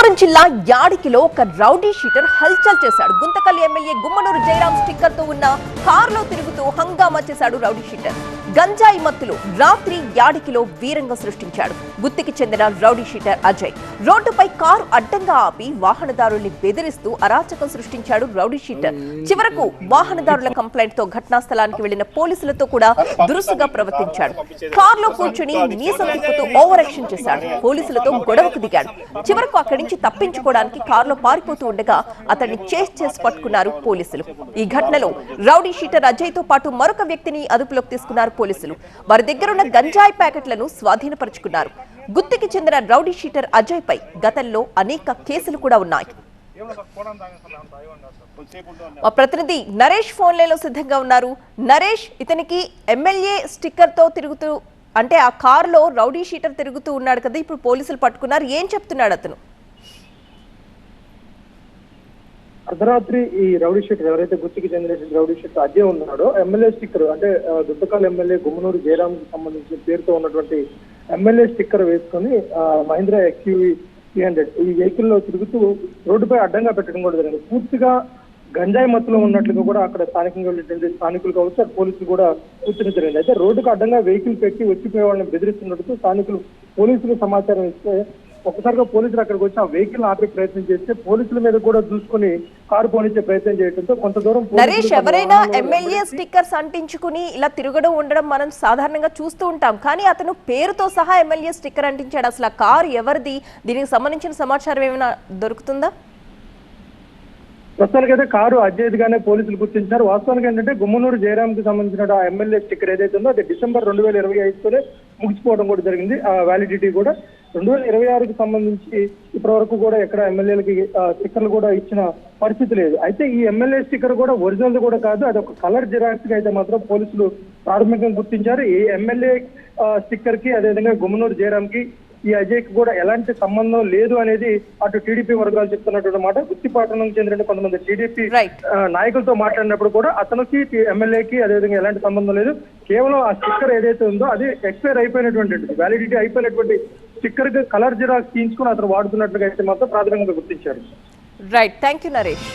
అనంతపురం జిల్లా యాడికిలో ఒక rowdy sheeter హల్చల్ చేశాడు. గుంతకల్ ఎమ్మెల్యే గుమ్మనూరు జయరాం స్టిక్కర్ తో ఉన్న కారులో తిరుగుతూ హంగామా చేశాడు రౌడీ షీటర్. గంజాయి మత్తులో రాత్రి యాడికిలో వీరంగం సృష్టించాడు. గుత్తికి చెందిన రౌడీ షీటర్ అజయ్ రోడ్డుపై కారు అడ్డంగా ఆపి వాహనదారుల్ని బెదిరిస్తూ అరాచకం సృష్టించాడు రౌడీ షీటర్. చివరకు వాహనదారుల కంప్లైంట్ తో ఘటనా స్థలానికి వెళ్లిన పోలీసులతో కూడా దురుసుగా ప్రవర్తించాడు. కారులో కూర్చుని మీసం తిప్పుతూ ఓవర్ యాక్షన్ చేశాడు. పోలీసులతో గొడవకు దిగాడు. చివరకు అక్కడి నుంచి తప్పించుకోవడానికి కారులో పారిపోతూ ఉండగా అతన్ని చేసి పట్టుకున్నారు పోలీసులు. ఈ ఘటనలో రౌడీ షీటర్ అజయ్ తో పాటు మరొక వ్యక్తిని అదుపులోకి తీసుకున్నారు పోలీసులు. వారి దగ్గరున్న గంజాయి ప్యాకెట్లను స్వాధీనపరుచుకున్నారు. గుత్తికి చెందిన రౌడీ షీటర్ అజయ్ పై గతంలో అనేక కేసులు కూడా ఉన్నాయి. మా ప్రతినిధి నరేష్ ఫోన్ లైన్ లో సిద్ధంగా ఉన్నారు. నరేష్, ఇతనికి ఎమ్మెల్యే స్టిక్కర్ తో తిరుగుతూ అంటే ఆ కారులో రౌడీ షీటర్ తిరుగుతూ ఉన్నాడు కదా, ఇప్పుడు పోలీసులు పట్టుకున్నారు. ఏం చెప్తున్నాడు అతను? అర్ధరాత్రి ఈ రౌడీ షీటర్ ఎవరైతే గుత్తికి చెందిన రౌడీ షీటర్ అజయ్ ఉన్నాడో ఎమ్మెల్యే స్టిక్కర్ అంటే గుంతకల్ ఎమ్మెల్యే గుమ్మనూరు జయరాం కి సంబంధించిన పేరుతో ఉన్నటువంటి ఎమ్మెల్యే స్టిక్కర్ వేసుకొని మహీంద్రా XUV 300 ఈ వెహికల్ లో తిరుగుతూ రోడ్డుపై అడ్డంగా పెట్టడం కూడా జరిగింది. పూర్తిగా గంజాయి మత్తులో ఉన్నట్లుగా కూడా అక్కడ స్థానికంగా ఉన్నటువంటి స్థానికులు కావచ్చు, పోలీసులు కూడా సూచన జరిగింది. అయితే రోడ్డుకు అడ్డంగా వెహికల్ పెట్టి వచ్చిపోయే వాళ్ళని బెదిరిస్తున్నట్టు స్థానికులు పోలీసులకు సమాచారం ఇస్తే ఒక్కసారిగా పోలీసులు అక్కడికి వచ్చి ఆ వెహికల్ ఆపే ప్రయత్నం చేస్తే పోలీసుల మీద కూడా చూసుకుని కారు పోనిచ్చే ప్రయత్నం చేయడంతో కొంత దూరం నరేష్, ఎవరైనా ఎమ్మెల్యే స్టిక్కర్స్ అంటించుకుని ఇలా తిరగడం ఉండడం మనం సాధారణంగా చూస్తూ ఉంటాం. కానీ అతను పేరుతో సహా ఎమ్మెల్యే స్టిక్కర్ అంటించాడు. అసలు ఆ కారు ఎవరిది? దీనికి సంబంధించిన సమాచారం ఏమైనా దొరుకుతుందా? ప్రస్తుతానికి అయితే కారు అజయ్గానే పోలీసులు గుర్తించారు. వాస్తవానికి ఏంటంటే గుమ్మనూరు జయరాం కి సంబంధించిన ఆ ఎమ్మెల్యే స్టిక్కర్ ఏదైతే ఉందో అది డిసెంబర్ 2025తోనే ముగిసిపోవడం కూడా జరిగింది. ఆ వ్యాలిడిటీ కూడా 2026కి సంబంధించి ఇప్పటి వరకు కూడా ఎక్కడ ఎమ్మెల్యేలకి స్టిక్కర్లు కూడా ఇచ్చిన పరిస్థితి లేదు. అయితే ఈ ఎమ్మెల్యే స్టిక్కర్ కూడా ఒరిజినల్ కూడా కాదు, అది ఒక కలర్ జిరాక్స్ గా అయితే మాత్రం పోలీసులు ప్రాథమికంగా గుర్తించారు. ఈ ఎమ్మెల్యే స్టిక్కర్ కి అదేవిధంగా గుమ్మనూరు జయరాం కి ఈ అజయ్ కి కూడా ఎలాంటి సంబంధం లేదు అనేది అటు టీడీపీ వర్గాలు చెప్తున్నటువంటి మాట. గుత్తిపట్టణంకి చెందిన కొంతమంది టీడీపీ నాయకులతో మాట్లాడినప్పుడు కూడా అతనికి ఎమ్మెల్యేకి అదేవిధంగా ఎలాంటి సంబంధం లేదు, కేవలం ఆ స్టిక్కర్ ఏదైతే ఉందో అది ఎక్స్పైర్ అయిపోయినటువంటి వ్యాలిడిటీ అయిపోయినటువంటి స్టిక్కర్ కి కలర్ జిరాక్స్ తీయించుకుని అతను వాడుతున్నట్లుగా అయితే మాత్రం ప్రాథమికంగా గుర్తించారు. Right, thank you Naresh.